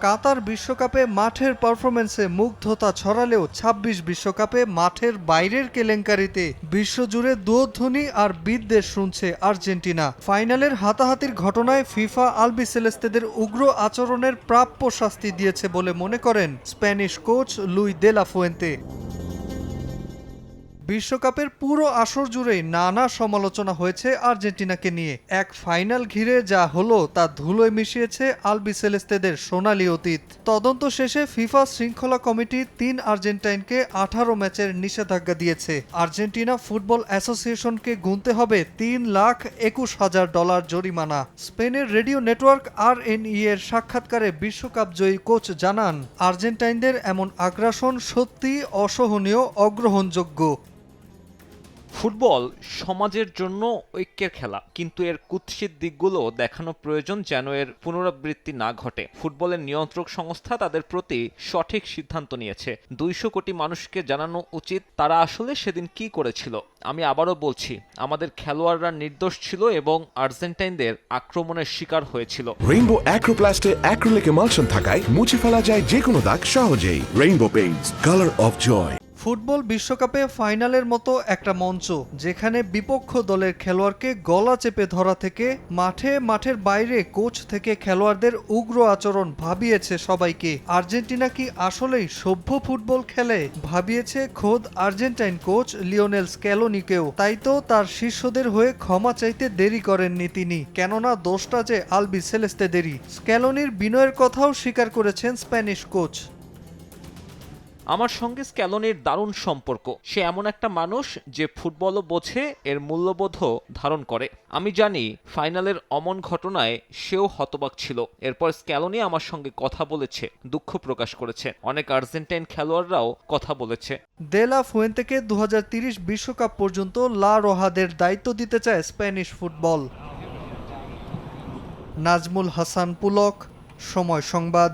কাতার বিশ্বকাপে মাঠের পারফরম্যান্সে মুগ্ধতা ছড়ালেও ২৬ বিশ্বকাপে মাঠের বাইরের কেলেঙ্কারিতে বিশ্বজুড়ে দুয়োধ্বনি আর বিদ্বেষ শুনছে আর্জেন্টিনা। ফাইনালের হাতাহাতির ঘটনায় ফিফা আলবিসেলেস্তেদের উগ্র আচরণের প্রাপ্য শাস্তি দিয়েছে বলে মনে করেন স্প্যানিশ কোচ লুই দে লা ফুয়েন্তে। বিশ্বকাপের পুরো আসর জুড়েই নানা সমালোচনা হয়েছে আর্জেন্টিনাকে নিয়ে। এক ফাইনাল ঘিরে যা হলো তা ধুলোয় মিশিয়েছে আলবিসেলেস্তেদের সোনালী অতীত। তদন্ত শেষে ফিফা শৃঙ্খলা কমিটি ৩ আর্জেন্টাইনকে ১৮ ম্যাচের নিষেধাজ্ঞা দিয়েছে। আর্জেন্টিনা ফুটবল অ্যাসোসিয়েশনকে গুনতে হবে $৩,২১,০০০ জরিমানা। স্পেনের রেডিও নেটওয়ার্ক RNE এর সাক্ষাৎকারে বিশ্বকাপ জয়ী কোচ জানান, আর্জেন্টাইনদের এমন আগ্রাসন সত্যি অসহনীয়, অগ্রহণযোগ্য। ফুটবল সমাজের জন্য ঐক্যের খেলা, কিন্তু এর কুৎসিত দিকগুলো দেখানো প্রয়োজন যেন এর পুনরাবৃত্তি না ঘটে। ফুটবলের নিয়ন্ত্রক সংস্থা তাদের প্রতি সঠিক সিদ্ধান্ত নিয়েছে। ২০০ কোটি মানুষকে জানানো উচিত তারা আসলে সেদিন কি করেছিল। আমি আবারও বলছি, আমাদের খেলোয়াড়রা নির্দোষ ছিল এবং আর্জেন্টাইনদের আক্রমণের শিকার হয়েছিল। রেইনবো অ্যাক্রোপ্লাস্টে অ্যাক্রিলিক এমালশন থাকায় মুছে ফেলা যায় যে কোনো দাগ সহজেই। Rainbow paints, colour of joy. Football বিশ্বকাপে ফাইনালের মতো একটা মঞ্চ, যেখানে বিপক্ষ দলের খেলোয়াড়কে গলা চেপে ধরা থেকে মাঠের বাইরে কোচ থেকে খেলোয়াড়দের উগ্র আচরণ ভাবিয়েছে সবাইকে। আর্জেন্টিনা কি আসলেই সভ্য ফুটবল খেলে? ভাবিয়েছে খোদ আর্জেন্টাইন কোচ লিওনেল স্ক্যালোনিকেও। তাই তো তার শিষ্যদের হয়ে ক্ষমা চাইতে দেরি করেননি তিনি, কেননা দোষটা যে আলবিসেলেস্তেদেরই। স্ক্যালোনির বিনয়ের কথাও স্বীকার করেছেন স্প্যানিশ কোচ। আমার সঙ্গে স্ক্যালোনির দারুণ সম্পর্ক। সে এমন একটা মানুষ যে ফুটবলও বোঝে, এর মূল্যবোধও ধারণ করে। আমি জানি ফাইনালের অমন ঘটনায় সেও হতবাক ছিল। এরপর স্ক্যালোনি আমার সঙ্গে কথা বলেছে, দুঃখ প্রকাশ করেছে। অনেক আর্জেন্টাইন খেলোয়াড়রাও কথা বলেছে। দে লা ফুয়েন্তেকে ২০৩০ বিশ্বকাপ পর্যন্ত লা রোহাদের দায়িত্ব দিতে চায় স্প্যানিশ ফুটবল। নাজমুল হাসান পুলক, সময় সংবাদ।